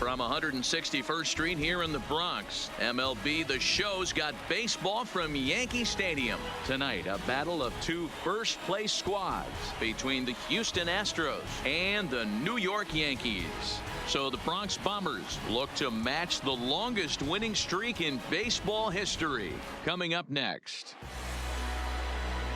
From 161st Street here in the Bronx, MLB The Show's got baseball from Yankee Stadium. Tonight, a battle of two first-place squads between the Houston Astros and the New York Yankees. So the Bronx Bombers look to match the longest winning streak in baseball history. Coming up next.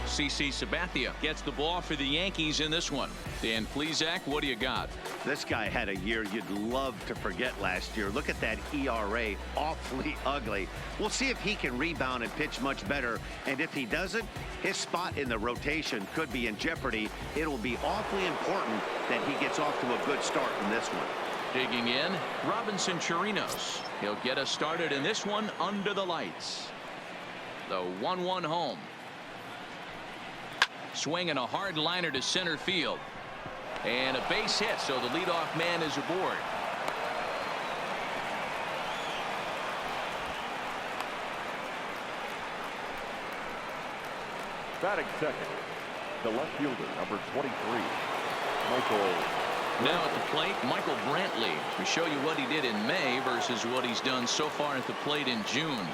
CC Sabathia gets the ball for the Yankees in this one. Dan Plesac, what do you got? This guy had a year you'd love to forget last year. Look at that ERA, awfully ugly. We'll see if he can rebound and pitch much better. And if he doesn't, his spot in the rotation could be in jeopardy. It'll be awfully important that he gets off to a good start in this one. Digging in, Robinson Chirinos. He'll get us started in this one under the lights. The 1-1 home. Swinging a hard liner to center field. And a base hit, so the leadoff man is aboard. Batting second, the left fielder, number 23, Michael. Now at the plate, Michael Brantley. We show you what he did in May versus what he's done so far at the plate in June.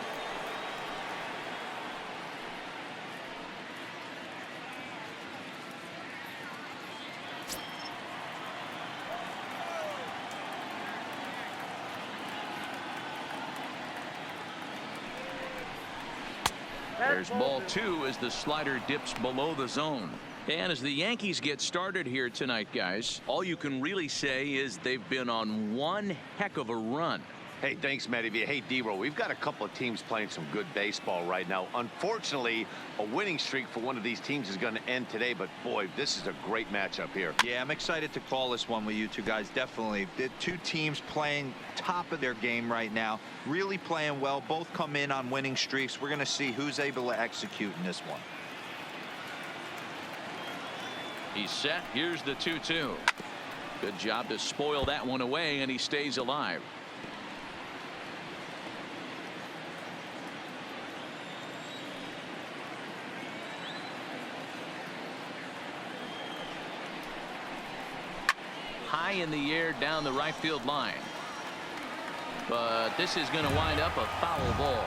There's ball two as the slider dips below the zone. And as the Yankees get started here tonight, guys, all you can really say is they've been on one heck of a run. Hey, thanks, Matty. Hey, D-Roll, we've got a couple of teams playing some good baseball right now. Unfortunately, a winning streak for one of these teams is going to end today, but boy, this is a great matchup here. Yeah, I'm excited to call this one with you two guys. Definitely. The two teams playing top of their game right now, really playing well. Both come in on winning streaks. We're going to see who's able to execute in this one. He's set. Here's the 2-2. Good job to spoil that one away, and he stays alive. High in the air down the right field line. But this is going to wind up a foul ball.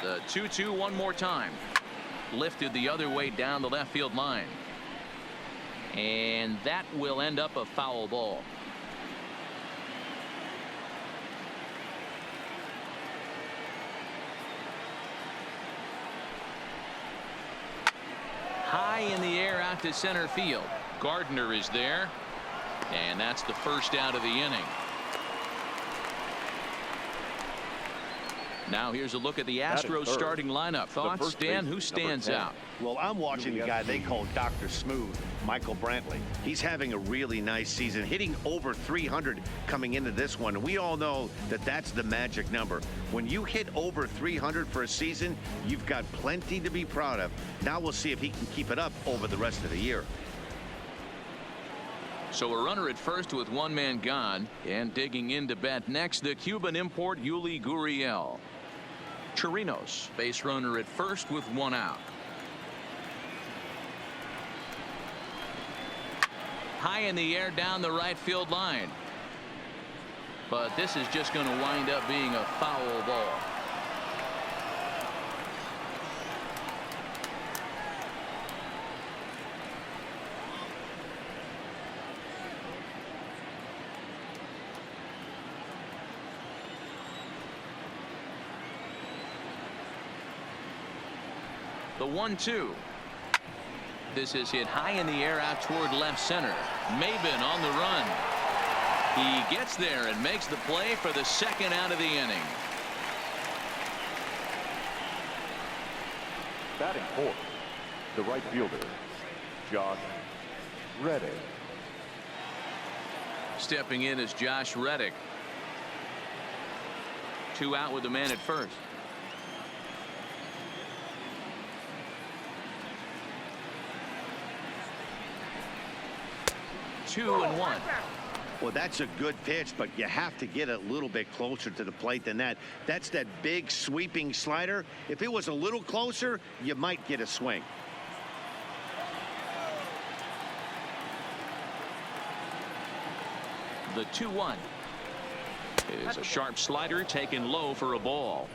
The 2-2 one more time. Lifted the other way down the left field line. And that will end up a foul ball. High in the air out to center field. Gardner is there. And that's the first out of the inning. Now here's a look at the Astros starting lineup. Thoughts, Dan? Who stands out? Well, I'm watching the guy they call Dr. Smooth, Michael Brantley. He's having a really nice season, hitting over 300 coming into this one. We all know that that's the magic number. When you hit over 300 for a season, you've got plenty to be proud of. Now we'll see if he can keep it up over the rest of the year. So a runner at first with one man gone, and digging in to bat next, the Cuban import Yuli Gurriel. Chirinos, base runner at first with one out. High in the air down the right field line. But this is just going to wind up being a foul ball. The 1-2. This is hit high in the air out toward left center. Maben on the run. He gets there and makes the play for the second out of the inning. Batting fourth, the right fielder, Josh Reddick. Stepping in is Josh Reddick. 2 out with the man at first. 2-1. Well, that's a good pitch, but you have to get a little bit closer to the plate than that. That's that big sweeping slider. If it was a little closer, you might get a swing. The 2-1 is a sharp slider taken low for a ball.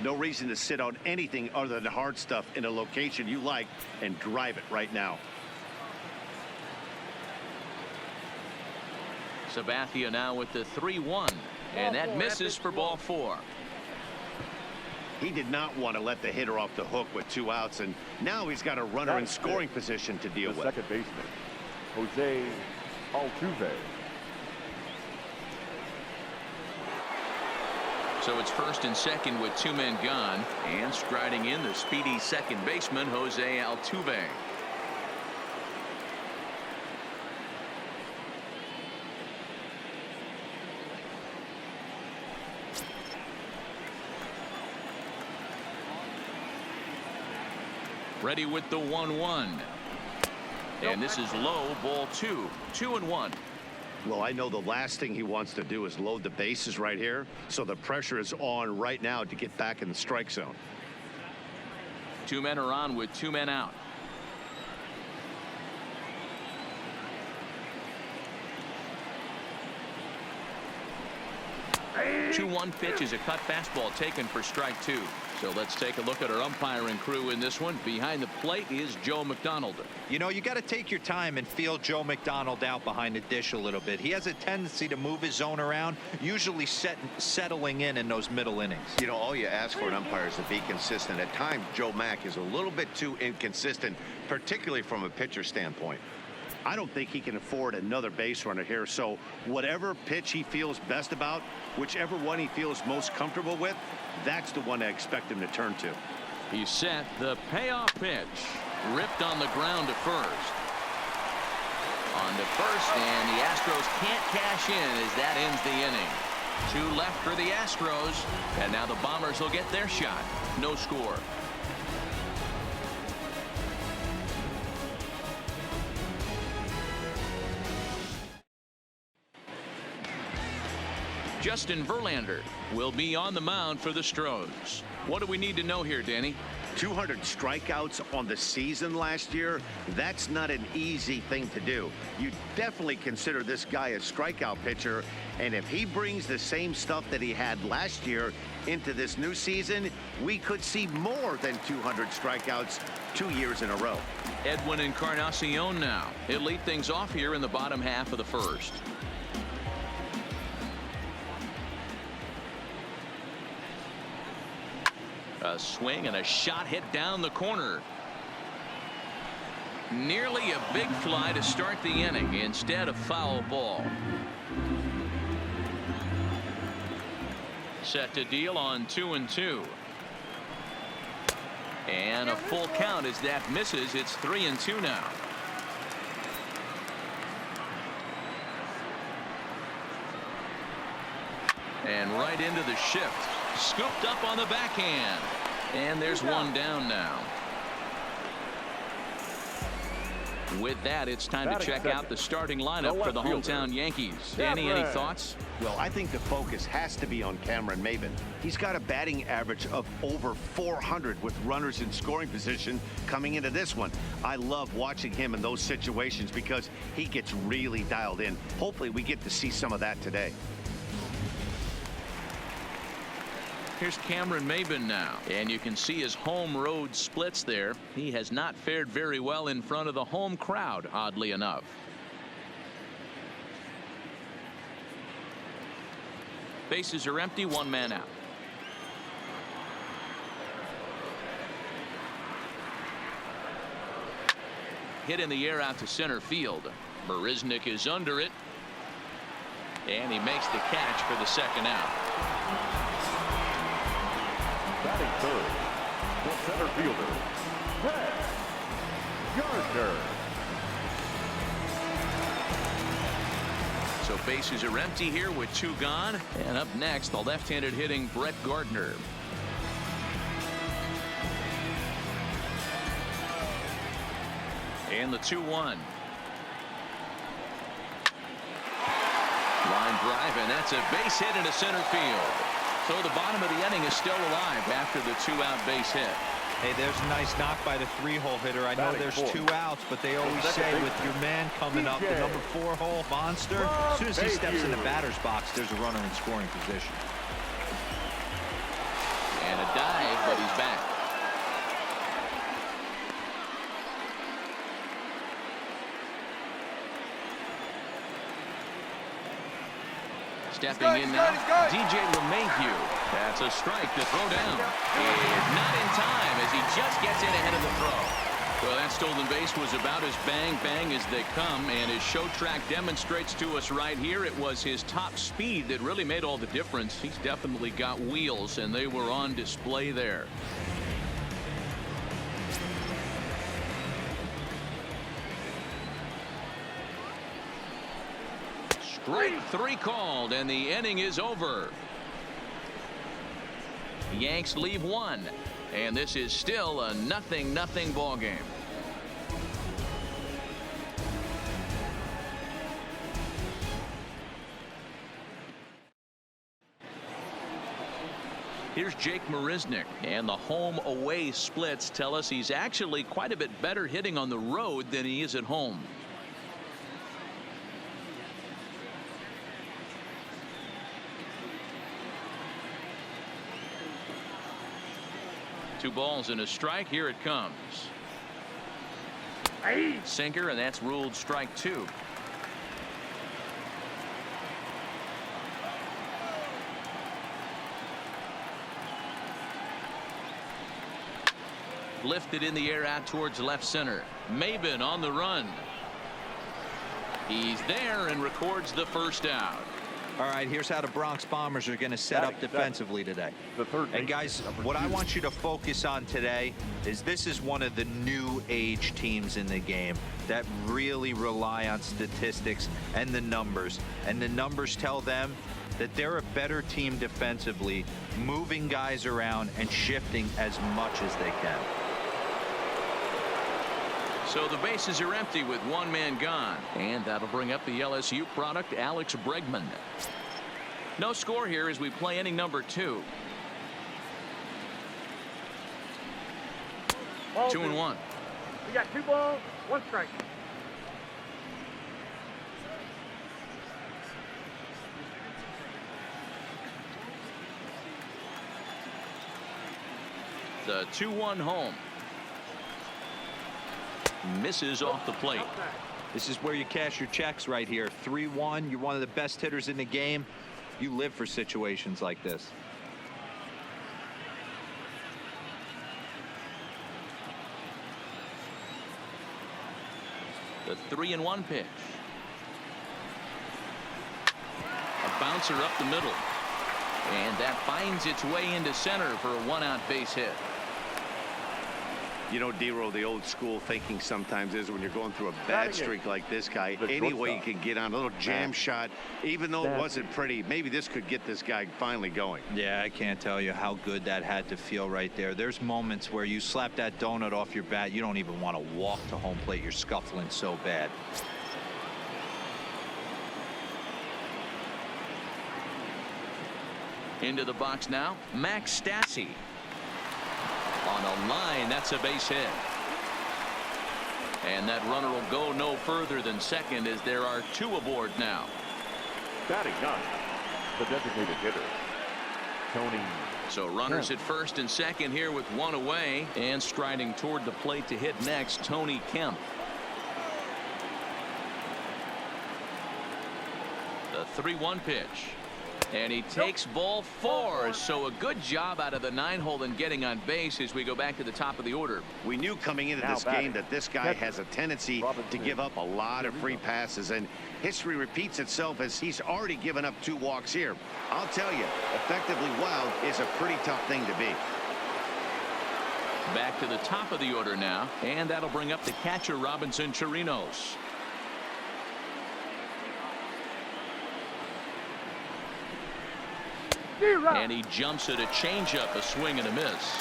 No reason to sit on anything other than hard stuff in a location you like and drive it right now. Sabathia now with the 3-1, and that misses for ball 4. He did not want to let the hitter off the hook with 2 outs, and now he's got a runner in scoring position to deal with. Second baseman, Jose Altuve. So it's first and second with 2 men gone, and striding in the speedy second baseman Jose Altuve. Ready with the 1-1, and this is low, ball 2. 2-1. Well, I know the last thing he wants to do is load the bases right here, so the pressure is on right now to get back in the strike zone. 2 men are on with 2 men out. The 2-1 pitch is a cut fastball taken for strike 2. So let's take a look at our umpiring crew in this one. Behind the plate is Joe McDonald. You know, you got to take your time and feel Joe McDonald out behind the dish a little bit. He has a tendency to move his zone around, usually settling in those middle innings. You know, all you ask for an umpire is to be consistent. At times, Joe Mack is a little bit too inconsistent, particularly from a pitcher standpoint. I don't think he can afford another base runner here, so whatever pitch he feels best about, whichever one he feels most comfortable with, that's the one I expect him to turn to. He's set. The payoff pitch ripped on the ground to first. On to first, and the Astros can't cash in as that ends the inning. 2 left for the Astros, and now the Bombers will get their shot. No score. Justin Verlander will be on the mound for the Astros. What do we need to know here, Danny? 200 strikeouts on the season last year. That's not an easy thing to do. You definitely consider this guy a strikeout pitcher, and if he brings the same stuff that he had last year into this new season, we could see more than 200 strikeouts 2 years in a row. Edwin Encarnacion now. He'll lead things off here in the bottom half of the first. A swing and a shot hit down the corner. Nearly a big fly to start the inning. Instead, a foul ball. Set to deal on 2-2. And a full count as that misses. It's 3-2 now. And right into the shift. Scooped up on the backhand. And there's one down now. With that, it's time to check out the starting lineup for the hometown Yankees. Danny, any thoughts? Well, I think the focus has to be on Cameron Maybin. He's got a batting average of over 400 with runners in scoring position coming into this one. I love watching him in those situations because he gets really dialed in. Hopefully we get to see some of that today. Here's Cameron Maybin now, and you can see his home road splits there. He has not fared very well in front of the home crowd, oddly enough. Bases are empty, 1 man out. Hit in the air out to center field. Marisnick is under it, and he makes the catch for the second out. Batting third, the center fielder, Brett Gardner. So bases are empty here with 2 gone. And up next, the left-handed hitting Brett Gardner. And the 2-1. Line drive, and that's a base hit into center field. So the bottom of the inning is still alive after the 2-out base hit. Hey, there's a nice knock by the 3-hole hitter. I know there's 2 outs, but they always say with your man coming up, the number 4-hole monster, as soon as he steps in the batter's box, there's a runner in scoring position. And a dive, but he's back. Stepping in now, DJ LeMahieu. That's a strike to throw down. And not in time as he just gets in ahead of the throw. Well, that stolen base was about as bang as they come, and his show track demonstrates to us right here it was his top speed that really made all the difference. He's definitely got wheels, and they were on display there. Strike 3 called, and the inning is over. Yanks leave 1, and this is still a 0-0 ball game. Here's Jake Marisnick, and the home-away splits tell us he's actually quite a bit better hitting on the road than he is at home. Two balls and a strike. Here it comes. Sinker, and that's ruled strike 2. Lifted in the air out towards left center. Maben on the run. He's there and records the first out. All right, here's how the Bronx Bombers are going to set up defensively today. And guys, what I want you to focus on today is this is one of the new age teams in the game that really rely on statistics and the numbers. And the numbers tell them that they're a better team defensively, moving guys around and shifting as much as they can. So the bases are empty with one man gone, and that'll bring up the LSU product, Alex Bregman. No score here as we play inning number 2. 2-1. We got 2 balls, 1 strike. The 2-1 home. Misses off the plate. This is where you cash your checks right here. 3-1. You're one of the best hitters in the game. You live for situations like this. The 3-1 pitch. A bouncer up the middle. And that finds its way into center for a 1-out base hit. You know, D-Roll, the old school thinking sometimes is when you're going through a bad streak like this guy, any way you can get on a little jam shot, even though it wasn't pretty, maybe this could get this guy finally going. Yeah, I can't tell you how good that had to feel right there. There's moments where you slap that donut off your bat, you don't even want to walk to home plate. You're scuffling so bad. Into the box now, Max Stassi. On a line, that's a base hit. And that runner will go no further than second as there are 2 aboard now. Batting 9, the designated hitter, Tony. So runners at first and second here with 1 away, and striding toward the plate to hit next, Tony Kemp. The 3-1 pitch. And he takes ball 4, so a good job out of the 9-hole in getting on base as we go back to the top of the order. We knew coming into this game that this guy has a tendency to give up a lot of free passes, and history repeats itself as he's already given up 2 walks here. I'll tell you, effectively wild is a pretty tough thing to be. Back to the top of the order now, and that'll bring up the catcher Robinson Chirinos. And he jumps at a changeup, a swing and a miss.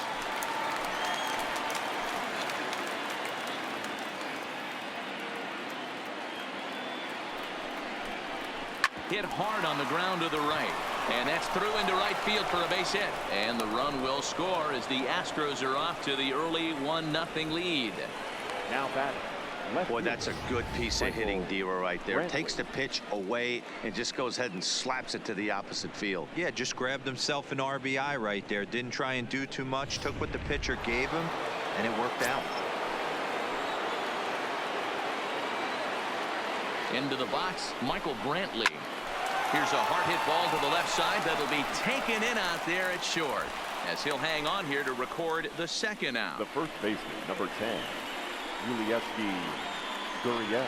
hit hard on the ground to the right. And that's through into right field for a base hit. And the run will score as the Astros are off to the early 1-0 lead. Now batting. Boy, that's a good piece of hitting, Dero, right there. Takes the pitch away and just goes ahead and slaps it to the opposite field. Yeah, just grabbed himself an RBI right there. Didn't try and do too much. Took what the pitcher gave him, and it worked out. Into the box, Michael Brantley. Here's a hard hit ball to the left side that'll be taken in out there at short, as he'll hang on here to record the second out. The first baseman, number 10, Gurriel.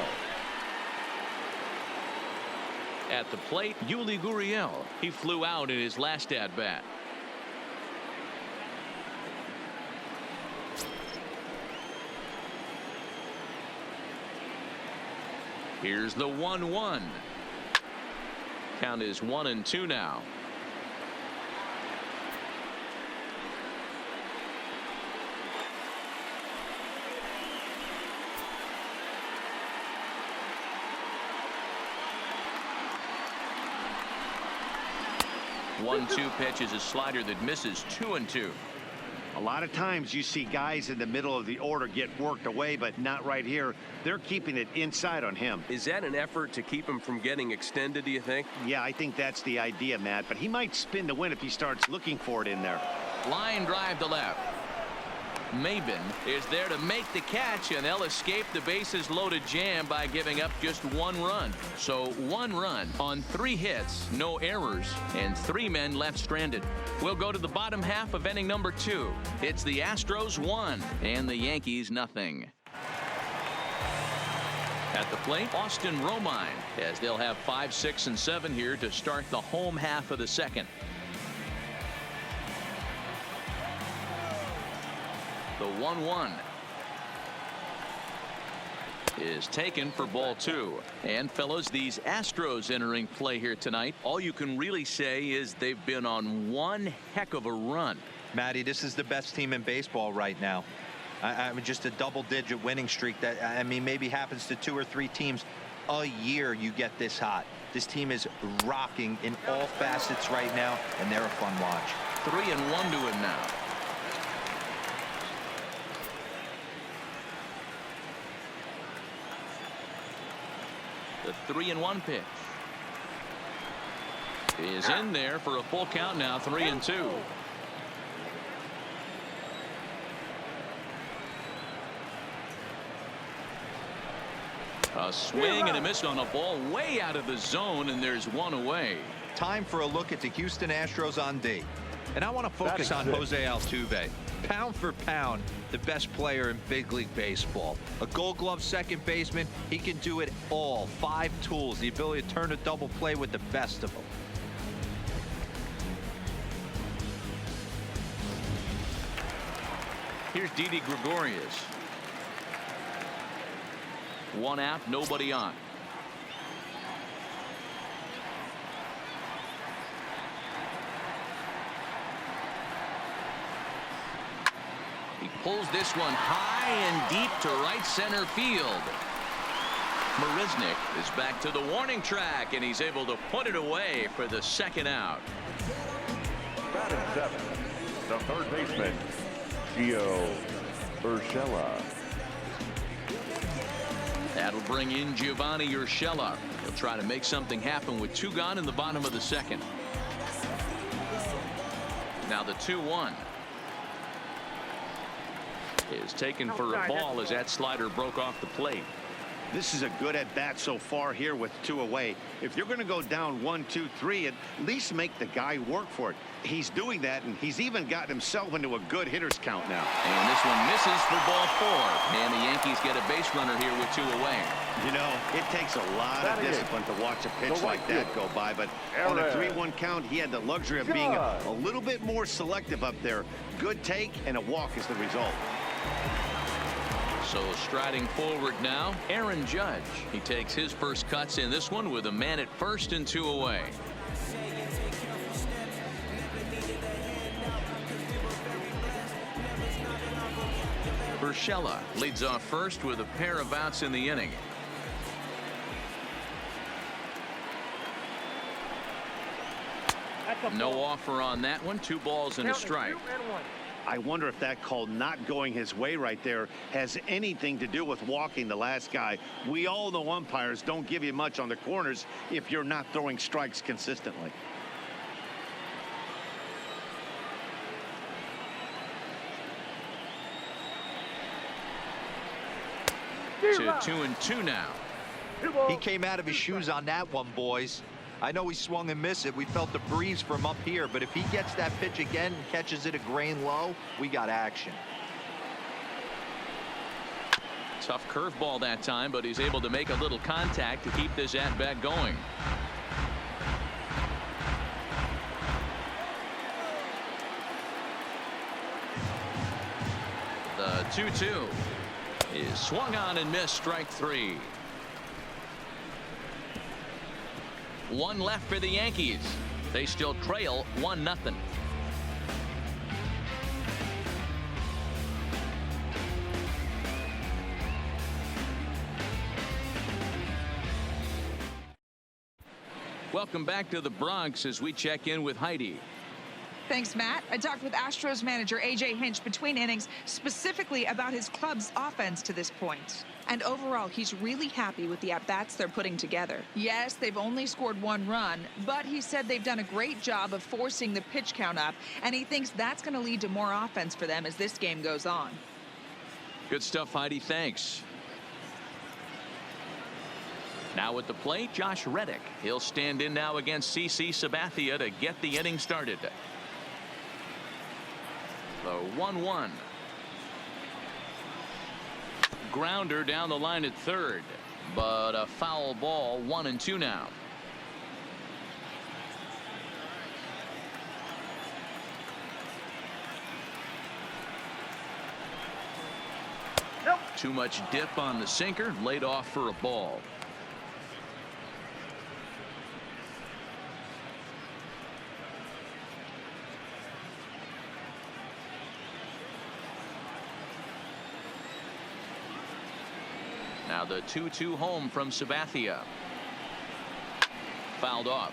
At the plate, Yuli Gurriel. He flew out in his last at bat. Here's the 1-1. Count is 1-2 now. One-two pitch is a slider that misses 2-2. A lot of times you see guys in the middle of the order get worked away, but not right here. They're keeping it inside on him. Is that an effort to keep him from getting extended, do you think? Yeah, I think that's the idea, Matt, but he might spin to win if he starts looking for it in there. Line drive to left. Maben is there to make the catch, and they'll escape the bases loaded jam by giving up just 1 run. So 1 run on 3 hits, no errors, and 3 men left stranded. We'll go to the bottom half of inning number 2. It's the Astros 1 and the Yankees nothing. At the plate, Austin Romine, as they'll have 5, 6, and 7 here to start the home half of the second. The 1-1 is taken for ball 2. And fellas, these Astros entering play here tonight, all you can really say is they've been on one heck of a run. Matty, this is the best team in baseball right now. I mean, just a double-digit winning streak that, I mean, maybe happens to 2 or 3 teams a year. You get this hot. This team is rocking in all facets right now, and they're a fun watch. 3-1 to him now. The 3-1 pitch is in there for a full count now. 3-2. A swing and a miss on a ball way out of the zone, and there's 1 away. Time for a look at the Houston Astros on D. And I want to focus on Jose Altuve. Pound for pound, the best player in big league baseball. A Gold Glove second baseman. He can do it all. 5 tools, the ability to turn a double play with the best of them. Here's Didi Gregorius. 1 out, nobody on. He pulls this one high and deep to right center field. Marisnick is back to the warning track, and he's able to put it away for the 2nd out. Batting 7, the third baseman, Gio Urshela. That'll bring in Giovanni Urshela. He'll try to make something happen with 2 gone in the bottom of the 2nd. Now the 2-1 is taken for a ball as that slider broke off the plate. This is a good at bat so far here with 2 away. If you're going to go down 1, 2, 3, at least make the guy work for it. He's doing that, and he's even gotten himself into a good hitter's count now. And this one misses for ball 4. And the Yankees get a base runner here with 2 away. You know, it takes a lot of discipline to watch a pitch like that go by, but on a 3-1 count, he had the luxury of being a little bit more selective up there. Good take, and a walk is the result. So striding forward now, Aaron Judge. He takes his first cuts in this one with a man at first and 2 away. Urshela leads off first with a pair of outs in the inning. No offer on that one. 2 balls and a strike. I wonder if that call not going his way right there has anything to do with walking the last guy. We all know umpires don't give you much on the corners if you're not throwing strikes consistently. To 2-2 now. He came out of his shoes on that one, boys. I know he swung and missed it. We felt the breeze from up here, but if he gets that pitch again and catches it a grain low, we got action. Tough curveball that time, but he's able to make a little contact to keep this at-bat going. The 2-2 is swung on and missed. Strike 3. 1 left for the Yankees. They still trail 1-0. Welcome back to the Bronx as we check in with Heidi. Thanks, Matt. I talked with Astros manager A.J. Hinch between innings specifically about his club's offense to this point. And overall, he's really happy with the at-bats they're putting together. Yes, they've only scored 1 run, but he said they've done a great job of forcing the pitch count up, and he thinks that's going to lead to more offense for them as this game goes on. Good stuff, Heidi. Thanks. Now at the plate, Josh Reddick. He'll stand in now against CC Sabathia to get the inning started. The 1-1. Grounder down the line at third, but a foul ball. 1-2 now. Nope. Too much dip on the sinker, laid off for a ball. Now the 2-2 home from Sabathia. Fouled off.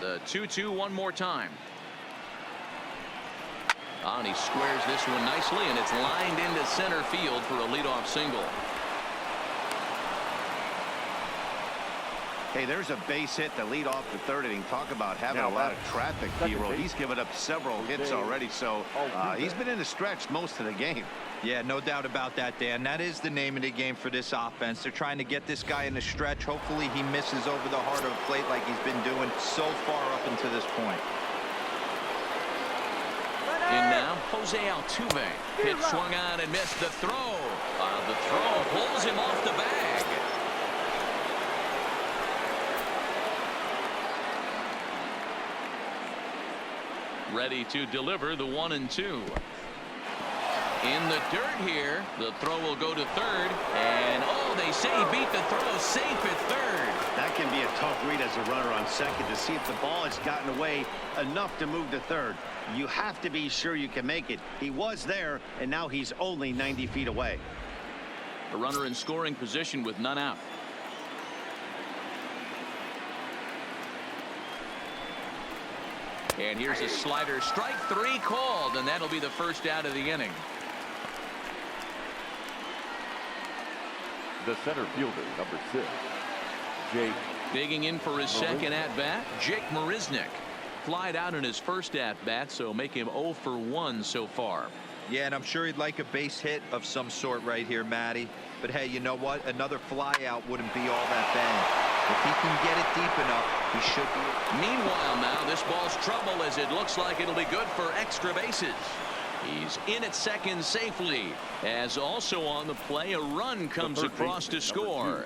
The 2-2 one more time. And he squares this one nicely, and it's lined into center field for a leadoff single. Hey, there's a base hit to lead off the third inning. Talk about having a lot of traffic, D-Roll. He's given up several hits already, so he's been in the stretch most of the game. Yeah, no doubt about that, Dan. That is the name of the game for this offense. They're trying to get this guy in the stretch. Hopefully he misses over the heart of the plate like he's been doing so far up until this point. In now, Jose Altuve. Pitch swung on and missed. The throw. The throw pulls him off the bag. Ready to deliver the 1-2. In the dirt here. The throw will go to third. And, oh, they say he beat the throw safe at third. That can be a tough read as a runner on second to see if the ball has gotten away enough to move to third. You have to be sure you can make it. He was there, and now he's only 90 feet away. A runner in scoring position with none out. And here's a slider. Strike 3 called, and that'll be the first out of the inning. The center fielder, number 6, Jake. Digging in for his second at-bat, Jake Marisnick. Flied out in his first at-bat, so make him 0 for 1 so far. Yeah, and I'm sure he'd like a base hit of some sort right here, Matty. But hey, you know what? Another fly out wouldn't be all that bad. If he can get it deep enough, he should be. Meanwhile, now this ball's trouble as it looks like it'll be good for extra bases. He's in at second safely, as also on the play a run comes across to score.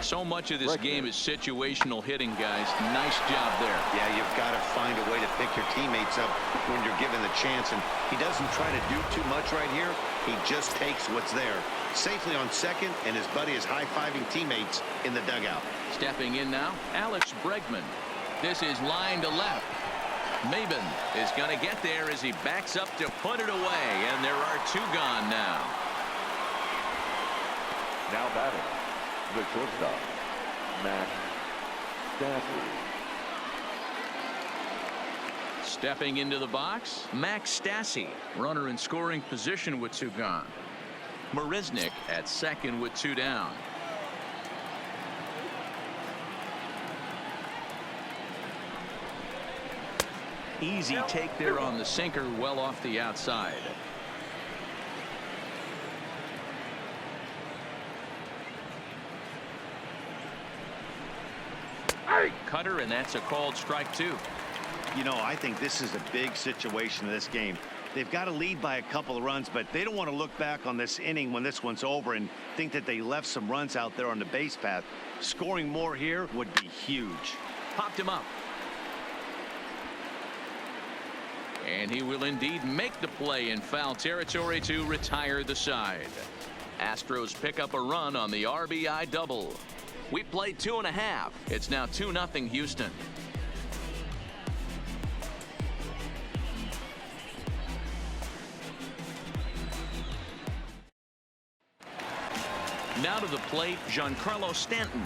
So much of this game is situational hitting, guys. Nice job there. Yeah, you've got to find a way to pick your teammates up when you're given the chance, and he doesn't try to do too much right here. He just takes what's there. Safely on second, and his buddy is high-fiving teammates in the dugout. Stepping in now, Alex Bregman. This is line to left. Maben is going to get there as he backs up to put it away, and there are 2 gone now. Now batting, the shortstop, Max Stassi. Stepping into the box, Max Stassi, runner in scoring position with 2 gone. Marisnick at second with 2 down. Easy take there on the sinker, well off the outside. Cutter, and that's a called strike 2. You know, I think this is a big situation in this game. They've got to lead by a couple of runs, but they don't want to look back on this inning when this one's over and think that they left some runs out there on the base path. Scoring more here would be huge. Popped him up. And he will indeed make the play in foul territory to retire the side. Astros pick up a run on the RBI double. We played 2.5. It's now 2-0 Houston. Now to the plate, Giancarlo Stanton.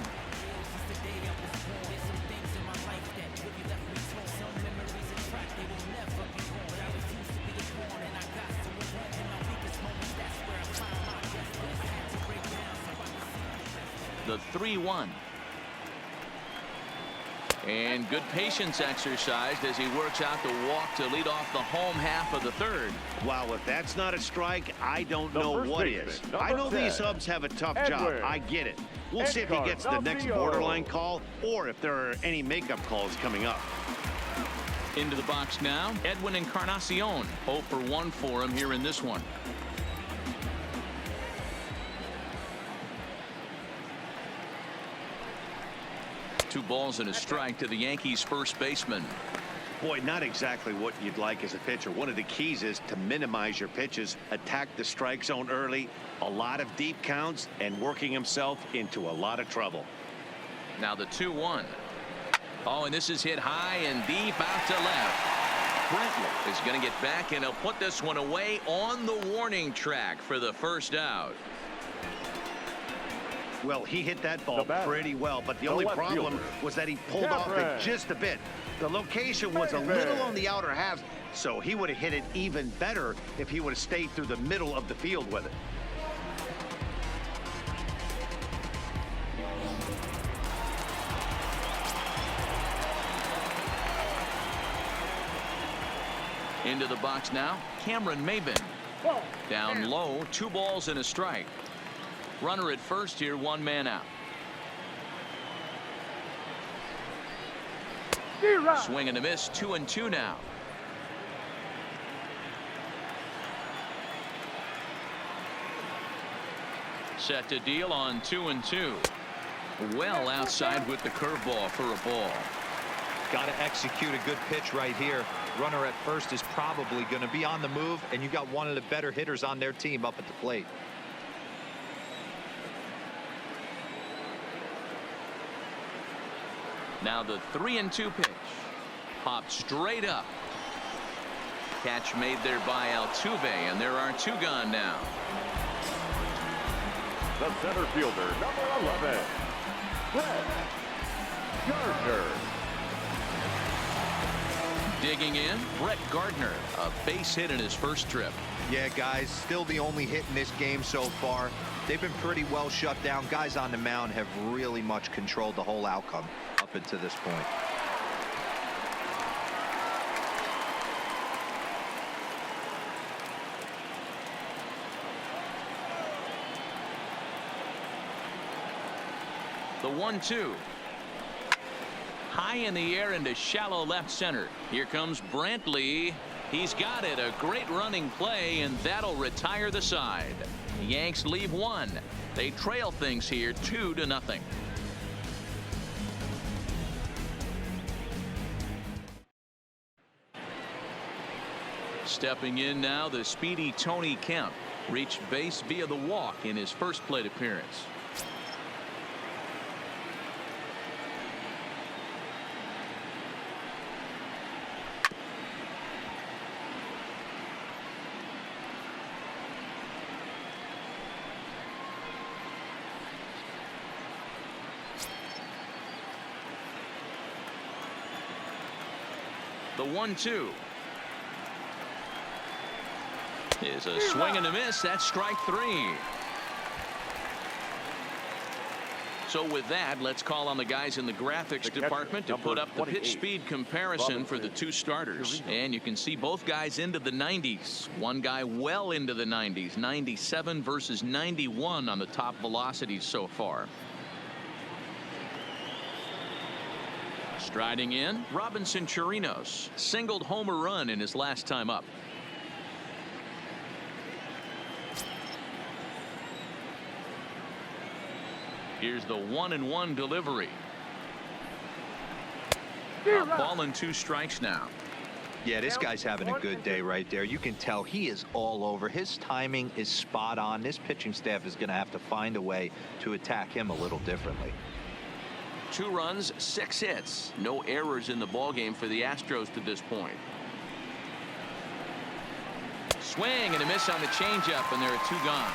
The 3-1. And good patience exercised as he works out the walk to lead off the home half of the 3rd. Wow, if that's not a strike, I don't know what is. I know these subs have a tough job. I get it. We'll see if he gets the next borderline call or if there are any makeup calls coming up. Into the box now, Edwin Encarnacion. 0 for 1 for him here in this one. Two balls and a strike to the Yankees first baseman. Boy, not exactly what you'd like as a pitcher. One of the keys is to minimize your pitches, attack the strike zone early, a lot of deep counts, and working himself into a lot of trouble. Now the 2-1. Oh, and this is hit high and deep out to left. Brantley is going to get back, and he'll put this one away on the warning track for the first out. Well, he hit that ball pretty well, but the only problem was that he pulled off it just a bit. The location was a little on the outer half, so he would have hit it even better if he would have stayed through the middle of the field with it. Into the box now, Cameron Maybin. Down low, 2 balls and a strike. Runner at first here, 1 man out. Swing and a miss, 2-2 now. Set to deal on 2-2. Well outside with the curveball for a ball. Got to execute a good pitch right here. Runner at first is probably going to be on the move, and you got one of the better hitters on their team up at the plate. Now the 3-2 pitch. Popped straight up. Catch made there by Altuve, and there are 2 gone now. The center fielder, number 11, Brett Gardner. Digging in, Brett Gardner, a base hit in his first trip. Yeah, guys, still the only hit in this game so far. They've been pretty well shut down. Guys on the mound have really much controlled the whole outcome up until this point. The 1-2. High in the air into shallow left center. Here comes Brantley. He's got it. A great running play, and that'll retire the side. The Yanks leave 1. They trail things here 2-0. Stepping in now, the speedy Tony Kemp reached base via the walk in his first plate appearance. The 1-2 is a swing and a miss. That's strike 3. So with that, let's call on the guys in the graphics department to put up the pitch speed comparison for the two starters. And you can see both guys into the 90s. One guy well into the 90s, 97 versus 91 on the top velocities so far. Striding in, Robinson Chirinos singled home a run in his last time up. Here's the 1-1 delivery. A ball and 2 strikes now. Yeah, this guy's having a good day right there. You can tell he is all over. His timing is spot on. This pitching staff is going to have to find a way to attack him a little differently. 2 runs, 6 hits. No errors in the ballgame for the Astros to this point. Swing and a miss on the changeup, and there are 2 gone.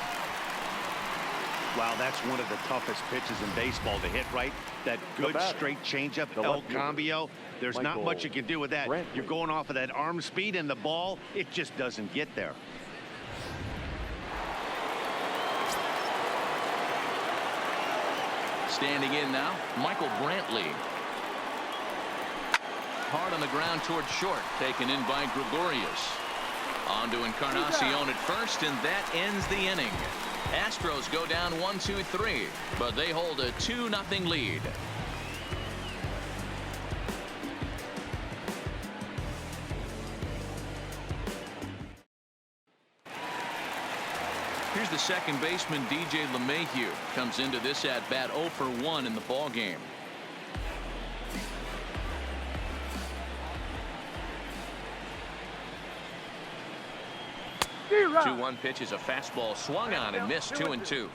Wow, that's one of the toughest pitches in baseball to hit, right? That good straight changeup, El Cambio. There's not much you can do with that. You're going off of that arm speed, and the ball, it just doesn't get there. Standing in now, Michael Brantley. Hard on the ground towards short, taken in by Gregorius. On to Encarnacion at first, and that ends the inning. Astros go down 1-2-3, but they hold a 2-0 lead. Here's the second baseman, DJ LeMahieu. Comes into this at bat 0 for 1 in the ball game. Zero. 2-1 pitch is a fastball swung on and missed. 2-2.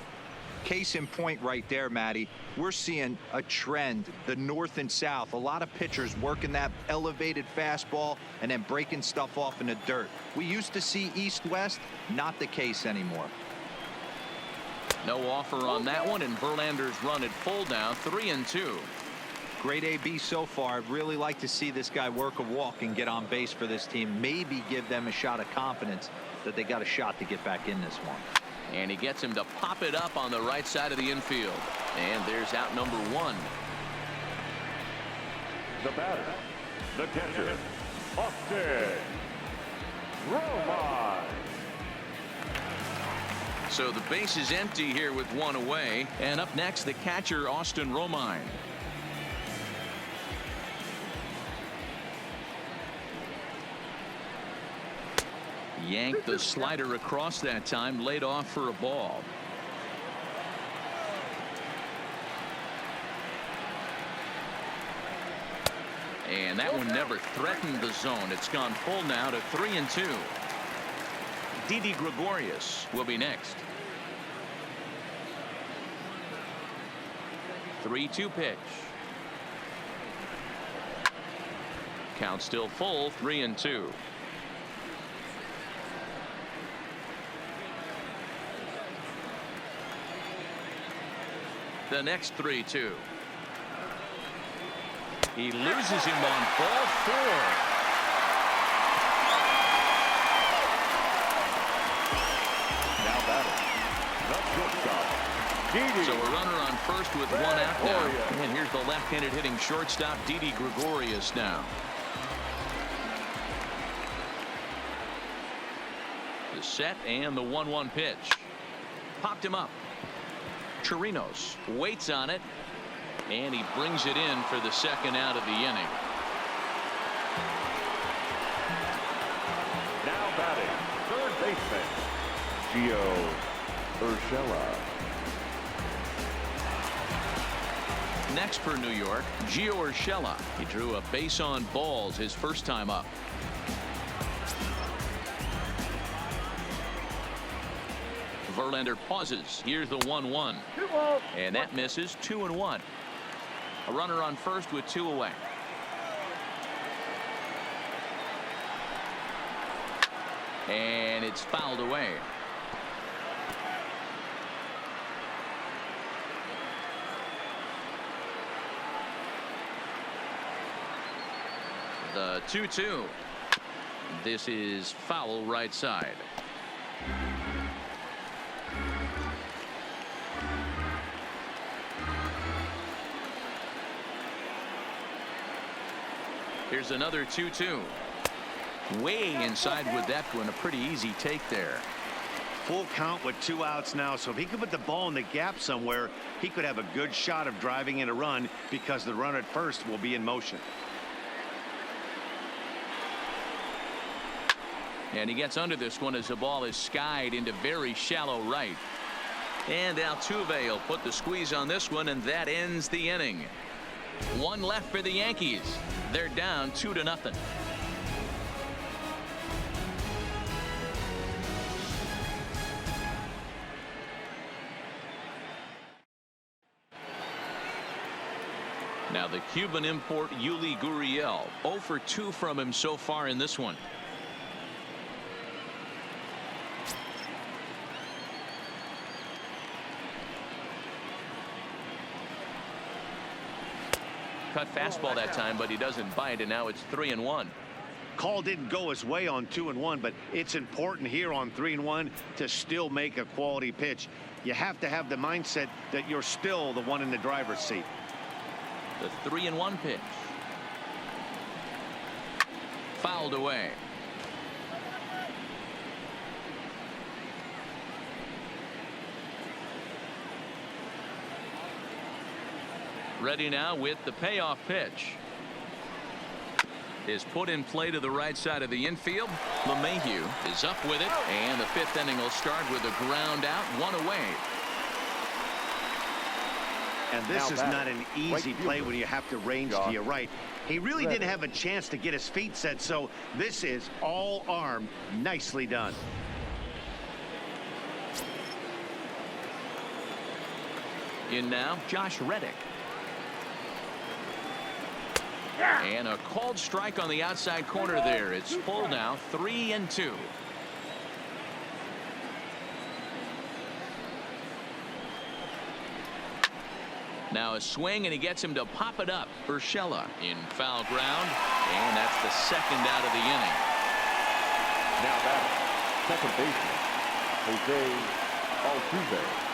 Case in point right there, Matty. We're seeing a trend, the north and south. A lot of pitchers working that elevated fastball and then breaking stuff off in the dirt. We used to see east-west, not the case anymore. No offer on that one, and Verlander's run at full now, 3-2. Great AB so far. I'd really like to see this guy work a walk and get on base for this team. Maybe give them a shot of confidence that they got a shot to get back in this one. And he gets him to pop it up on the right side of the infield. And there's out number 1. The batter, the catcher, Austin Romine. So the base is empty here with 1 away. And up next, the catcher, Austin Romine. Yanked the slider across that time, laid off for a ball. And that one never threatened the zone. It's gone full now to 3-2. Didi Gregorius will be next. 3-2 pitch. Count still full, 3-2. The next 3-2. He loses him on ball 4. Now batting, the shortstop, Didi. So a runner on first with 1 out now. And here's the left-handed hitting shortstop, Didi Gregorius now. The set and the 1-1 pitch. Popped him up. Chirinos waits on it, and he brings it in for the second out of the inning. Now batting, third baseman, Gio Urshela. Next for New York, Gio Urshela. He drew a base on balls his first time up. Verlander pauses. Here's the 1-1. And that misses. 2-1. A runner on first with 2 away. And it's fouled away. The 2-2. This is foul right side. Here's another 2-2. Way inside with that one. A pretty easy take there. Full count with 2 outs now, so if he could put the ball in the gap somewhere, he could have a good shot of driving in a run because the runner at first will be in motion. And he gets under this one as the ball is skied into very shallow right. And Altuve will put the squeeze on this one, and that ends the inning. 1 left for the Yankees. They're down 2-0. Now the Cuban import Yuli Gurriel, 0 for 2 from him so far in this one. Cut fastball that time, but he doesn't bite, and now it's 3-1. Call didn't go his way on 2-1, but it's important here on 3-1 to still make a quality pitch. You have to have the mindset that you're still the one in the driver's seat. The 3-1 pitch. Fouled away. Ready now with the payoff pitch. Is put in play to the right side of the infield. LeMahieu is up with it, and the 5th inning will start with a ground out, 1 away. And this is not an easy play when you have to range to your right. He really didn't have a chance to get his feet set, so this is all arm. Nicely done. In now, Josh Reddick. And a called strike on the outside corner there. It's full now, 3-2. Now a swing, and he gets him to pop it up. Urshela in foul ground, and that's the 2nd out of the inning. Now that second baseman, Jose Altuve.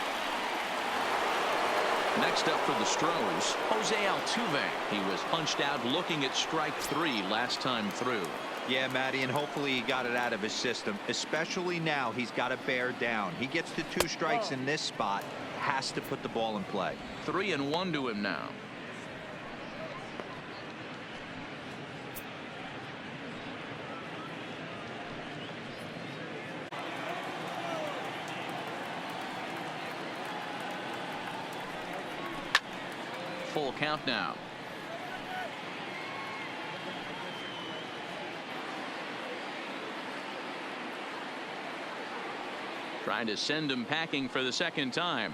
Next up for the Astros, Jose Altuve. He was punched out looking at strike 3 last time through. Yeah, Matty, and hopefully he got it out of his system, especially now. He's got to bear down. He gets the 2 strikes in this spot, has to put the ball in play. 3-1 to him now. Full count now. Trying to send him packing for the 2nd time.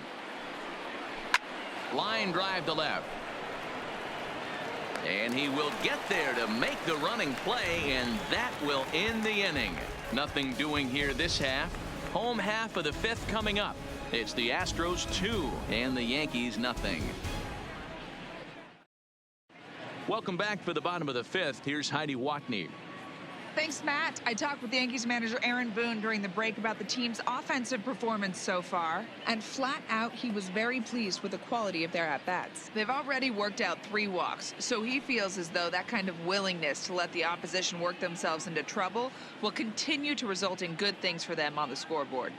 Line drive to left. And he will get there to make the running play, and that will end the inning. Nothing doing here this half. Home half of the 5th coming up. It's the Astros 2 and the Yankees nothing. Welcome back for the bottom of the 5th. Here's Heidi Watney. Thanks, Matt. I talked with Yankees manager Aaron Boone during the break about the team's offensive performance so far, and flat out he was very pleased with the quality of their at-bats. They've already worked out 3 walks, so he feels as though that kind of willingness to let the opposition work themselves into trouble will continue to result in good things for them on the scoreboard.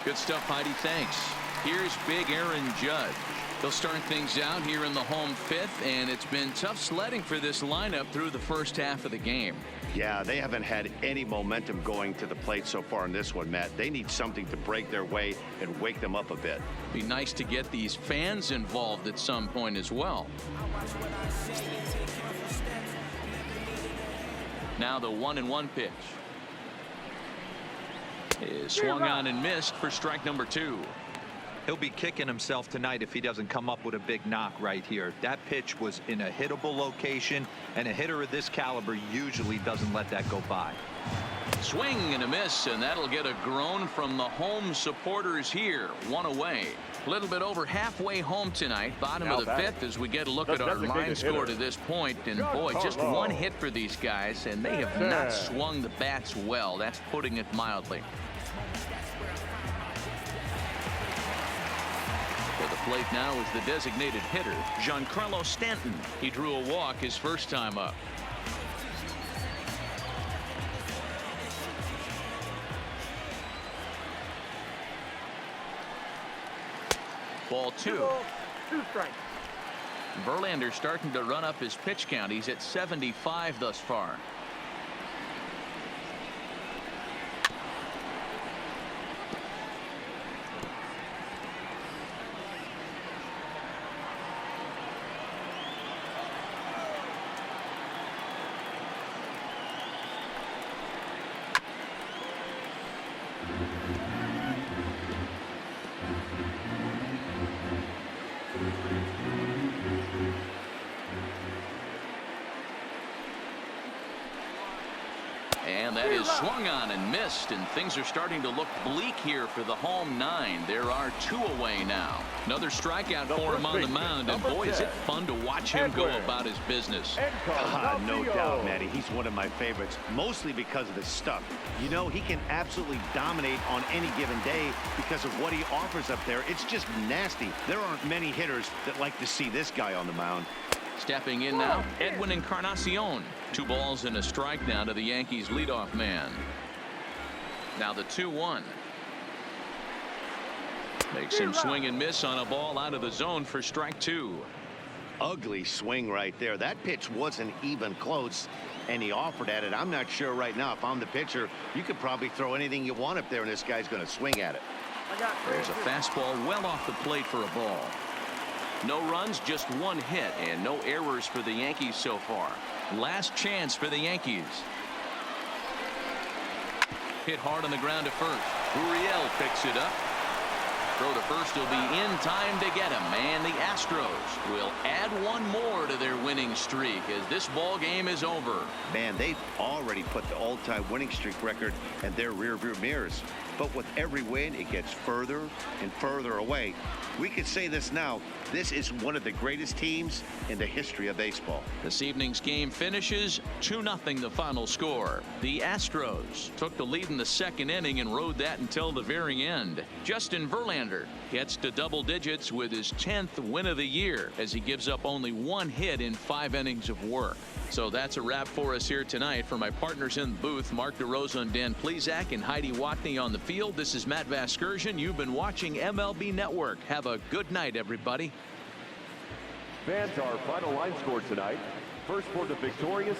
Good stuff, Heidi. Thanks. Here's big Aaron Judge. They'll start things out here in the home 5th, and it's been tough sledding for this lineup through the first half of the game. Yeah, they haven't had any momentum going to the plate so far in this one, Matt. They need something to break their way and wake them up a bit. Be nice to get these fans involved at some point as well. Now the 1-1 pitch is swung on and missed for strike number 2. He'll be kicking himself tonight if he doesn't come up with a big knock right here. That pitch was in a hittable location, and a hitter of this caliber usually doesn't let that go by. Swing and a miss, and that'll get a groan from the home supporters here. One away. A little bit over halfway home tonight. Bottom of the fifth as we get a look at our line score to this point. And boy, just one hit for these guys, and they have not swung the bats well. That's putting it mildly. To the plate now is the designated hitter, Giancarlo Stanton. He drew a walk his first time up. Ball 2. 2 strikes. Verlander starting to run up his pitch count. He's at 75 thus far. And that is swung on and missed, and things are starting to look bleak here for the home 9. There are 2 away now. Another strikeout for him on the mound, and boy, is it fun to watch him go about his business. No doubt, Matty. He's one of my favorites, mostly because of his stuff. You know, he can absolutely dominate on any given day because of what he offers up there. It's just nasty. There aren't many hitters that like to see this guy on the mound. Stepping in now, Edwin Encarnacion. 2 balls and a strike now to the Yankees leadoff man. Now the 2-1. Makes him swing and miss on a ball out of the zone for strike 2. Ugly swing right there. That pitch wasn't even close, and he offered at it. I'm not sure right now if I'm the pitcher. You could probably throw anything you want up there, and this guy's going to swing at it. There's a fastball well off the plate for a ball. No runs, just 1 hit, and no errors for the Yankees so far. Last chance for the Yankees. Hit hard on the ground to first. Uriel picks it up. Throw to first will be in time to get him, and the Astros will add 1 more to their winning streak as this ball game is over. Man, they've already put the all-time winning streak record in their rearview mirrors. But with every win, it gets further and further away. We could say this now. This is one of the greatest teams in the history of baseball. This evening's game finishes 2-0 the final score. The Astros took the lead in the 2nd inning and rode that until the very end. Justin Verlander gets to double digits with his 10th win of the year as he gives up only 1 hit in 5 innings of work. So that's a wrap for us here tonight. For my partners in the booth, Mark DeRosa and Dan Plesac and Heidi Watney on the field, this is Matt Vasgersian. You've been watching MLB Network. Have a good night, everybody. Fans, our final line score tonight. First for the victorious